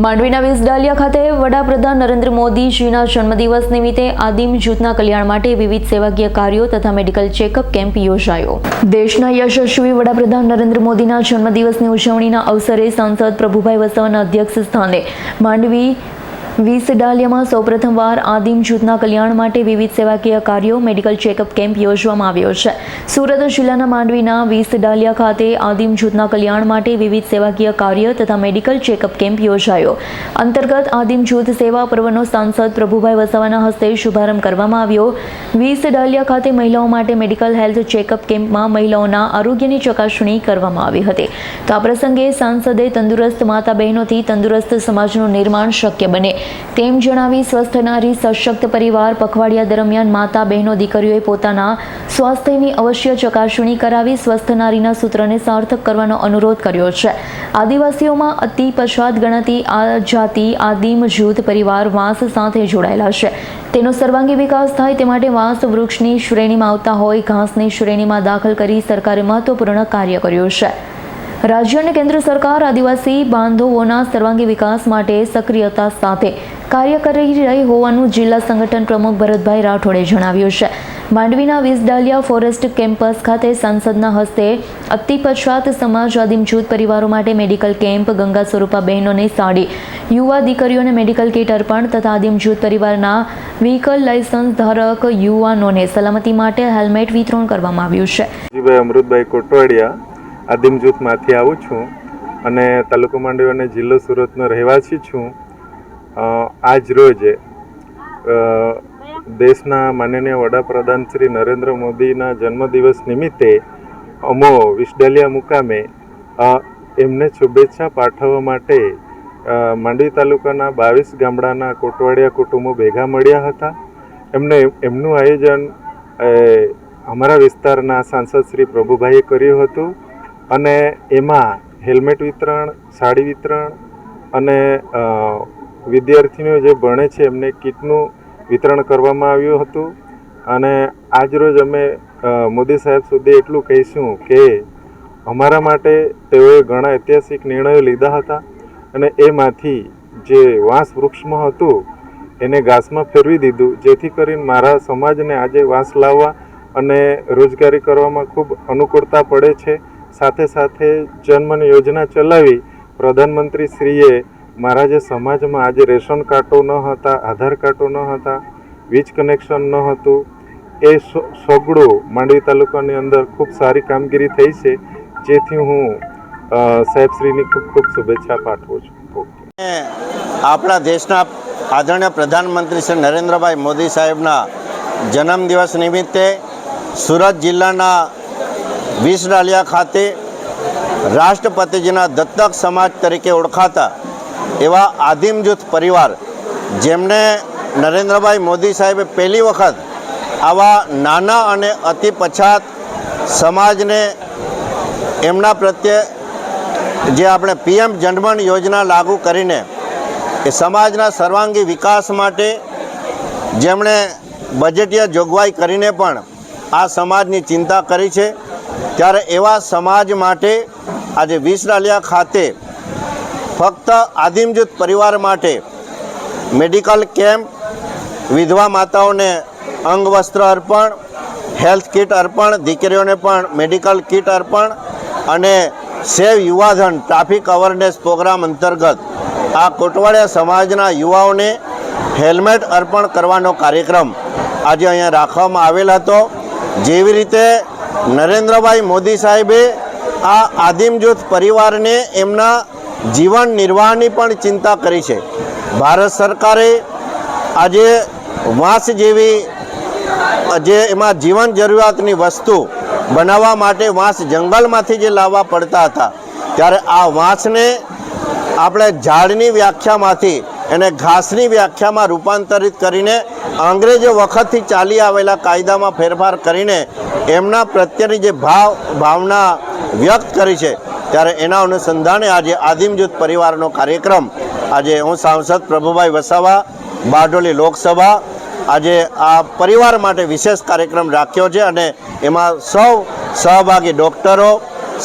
માંડવીના વિસડાલિયા ખાતે વડાપ્રધાન નરેન્દ્ર મોદીજીના જન્મદિવસ નિમિત્તે આદિમ જૂથના કલ્યાણ માટે વિવિધ સેવાકીય કાર્યો તથા મેડિકલ ચેકઅપ કેમ્પ યોજાયો। દેશના યશસ્વી વડાપ્રધાન નરેન્દ્ર મોદીના જન્મદિવસની ઉજવણીના અવસરે સાંસદ પ્રભુભાઈ વસાવાના અધ્યક્ષ સ્થાને માંડવી વિસડાલિયામાં સૌપ્રથમવાર આદિમ જૂથના કલ્યાણ માટે વિવિધ સેવાકીય કાર્યો મેડિકલ ચેકઅપ કેમ્પ યોજવામાં આવ્યો છે। સુરત જિલ્લાના માંડવીના વિસડાલિયા ખાતે આદિમ જૂથના કલ્યાણ માટે વિવિધ સેવાકીય કાર્ય તથા મેડિકલ ચેકઅપ કેમ્પ યોજાયો। અંતર્ગત આદિમ જૂથ સેવા પર્વનો સાંસદ પ્રભુભાઈ વસાવાના હસ્તે શુભારંભ કરવામાં આવ્યો। વિસડાલિયા ખાતે મહિલાઓ માટે મેડિકલ હેલ્થ ચેકઅપ કેમ્પમાં મહિલાઓના આરોગ્યની ચકાસણી કરવામાં આવી હતી। તો આ પ્રસંગે સાંસદે તંદુરસ્ત માતા બહેનોથી તંદુરસ્ત સમાજનું નિર્માણ શક્ય બને તેમ જણાવી સ્વસ્થ નારી સશક્ત પરિવાર પખવાડિયા દરમિયાન માતા બહેનો દીકરીઓએ પોતાના સ્વાસ્થ્યની અવશ્ય ચકાસણી કરાવી સ્વસ્થ નારીના સૂત્રને સાર્થક કરવાનો અનુરોધ કર્યો છે। આદિવાસીઓમાં અતિ પછાત ગણાતી આ જાતિ આદિમ જૂથ પરિવાર વાંસ સાથે જોડાયેલા છે। તેનો સર્વાંગી વિકાસ થાય તે માટે વાંસ વૃક્ષની શ્રેણીમાં આવતા હોય ઘાસની શ્રેણીમાં દાખલ કરી સરકારે મહત્વપૂર્ણ કાર્ય કર્યું છે। રાજ્ય અને કેન્દ્ર સરકાર આદિવાસી બાંધવોના સર્વાંગી વિકાસ માટે સક્રિયતા સાથે કાર્ય કરી રહી હોવાનું જિલ્લા સંગઠન પ્રમુખ ભરતભાઈ રાઠોડે જણાવ્યું છે। માંડવીના વિસડાલિયા ફોરેસ્ટ કેમ્પસ ખાતે સાંસદના હસ્તે અતિ પછાત સમાજ આદિમ જૂથ પરિવારો માટે મેડિકલ કેમ્પ ગંગા સ્વરૂપા બહેનોની સાડી યુવા દીકરીઓને મેડિકલ કીટ અર્પણ તથા આદિમ જૂથ પરિવારના વ્હીકલ લાયસન્સ ધારક યુવાનોને સલામતી માટે હેલ્મેટ વિતરણ કરવામાં આવ્યું છે। અમૃતભાઈ કોટવાડિયા આદિમ જૂથમાંથી આવું છું અને તાલુકો માંડવી અને જિલ્લો સુરતનો રહેવાસી છું। આજ રોજ દેશના માનનીય વડાપ્રધાન શ્રી નરેન્દ્ર મોદીના જન્મદિવસ નિમિત્તે અમો વિસડાલિયા મુકામે એમને શુભેચ્છા પાઠવવા માટે માંડવી તાલુકાના 22 ગામડાના કોટવાડિયા કુટુંબો ભેગા મળ્યા હતા। એમનું આયોજન અમારા વિસ્તારના સાંસદ શ્રી પ્રભુભાઈએ કર્યું હતું અને એમાં હેલ્મેટ વિતરણ સાડી વિતરણ અને વિદ્યાર્થીઓ જે ભણે છે એમને કીટનું વિતરણ કરવામાં આવ્યું હતું। અને આજરોજ અમે મોદી સાહેબ સુધી એટલું કહીશું કે અમારા માટે તેઓએ ઘણા ઐતિહાસિક નિર્ણયો લીધા હતા અને એમાંથી જે વાંસ વૃક્ષમાં હતું એને ઘાસમાં ફેરવી દીધું, જેથી કરીને મારા સમાજને આજે વાંસ લાવવા અને રોજગારી કરવામાં ખૂબ અનુકૂળતા પડે છે। સાથે સાથે જનમન યોજના ચલાવી પ્રધાનમંત્રી શ્રીએ મારા જે સમાજમાં આજે રેશન કાર્ડો ન હતા, આધાર કાર્ડો ન હતા, વીજ કનેક્શન ન હતું, એ સગડો માંડવી તાલુકાની અંદર ખૂબ સારી કામગીરી થઈ છે, જેથી હું સાહેબશ્રીની ખૂબ ખૂબ શુભેચ્છા પાઠવું છું। આપણા દેશના આદરણીય પ્રધાનમંત્રી શ્રી નરેન્દ્રભાઈ મોદી સાહેબના જન્મદિવસ નિમિત્તે સુરત જિલ્લાના વિસડાલિયા ખાતે રાષ્ટ્રપતિજીના દત્તક સમાજ તરીકે ઓળખાતા એવા આદિમ જૂથ પરિવાર, જેમને નરેન્દ્રભાઈ મોદી સાહેબે પહેલી વખત આવા નાના અને અતિ પછાત સમાજને એમના પ્રત્યે જે આપણે PM જનમન યોજના લાગુ કરીને એ સમાજના સર્વાંગી વિકાસ માટે જેમણે બજેટીય જોગવાઈ કરીને પણ આ સમાજની ચિંતા કરી છે। ત્યારે એવા સમાજ માટે આજે વિસડાલિયા ખાતે ફક્ત આદિમ જૂથ પરિવાર માટે મેડિકલ કેમ્પ, વિધવા માતાઓને અંગવસ્ત્ર અર્પણ, હેલ્થ કિટ અર્પણ, દીકરીઓને પણ મેડિકલ કિટ અર્પણ અને સેવ યુવાધન ટ્રાફિક અવેરનેસ પ્રોગ્રામ અંતર્ગત આ કોટવાડિયા સમાજના યુવાઓને હેલ્મેટ અર્પણ કરવાનો કાર્યક્રમ આજે અહીંયા રાખવામાં આવેલ હતો। જેવી રીતે નરેન્દ્રભાઈ મોદી સાહેબે આ આદિમ જૂથ પરિવારને એમના જીવન નિર્વાહની પણ ચિંતા કરી છે। ભારત સરકારે આજે વાંસ જેવી જે એમાં જીવન જરૂરિયાતની વસ્તુ બનાવવા માટે વાંસ જંગલમાંથી જે લાવવા પડતા હતા, ત્યારે આ વાંસને આપણે ઝાડની વ્યાખ્યામાંથી એને ઘાસની વ્યાખ્યામાં રૂપાંતરિત કરીને અંગ્રેજો વખતથી ચાલી આવેલા કાયદામાં ફેરફાર કરીને એમના પ્રત્યેની જે ભાવના વ્યક્ત કરી છે, ત્યારે એના અનુસંધાને આજે આદિમ જૂથ પરિવારનો કાર્યક્રમ આજે હું સાંસદ પ્રભુભાઈ વસાવા બારડોલી લોકસભા આજે આ પરિવાર માટે વિશેષ કાર્યક્રમ રાખ્યો છે અને એમાં સૌ સહભાગી ડૉક્ટરો,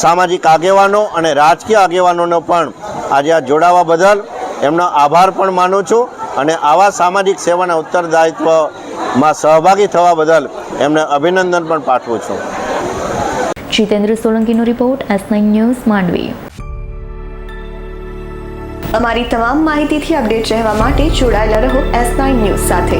સામાજિક આગેવાનો અને રાજકીય આગેવાનોનો પણ આજે આ જોડાવા બદલ એમનો આભાર પણ માનું છું અને આવા સામાજિક સેવાના ઉત્તરદાયિત્વમાં સહભાગી થવા બદલ એમને અભિનંદન પણ પાઠવું છું. જીતેન્દ્ર સોલંકીનો રિપોર્ટ, S9 ન્યૂઝ, માંડવી. અમારી તમામ માહિતીથી અપડેટ રહેવા માટે જોડાયેલા રહો S9 ન્યૂઝ સાથે.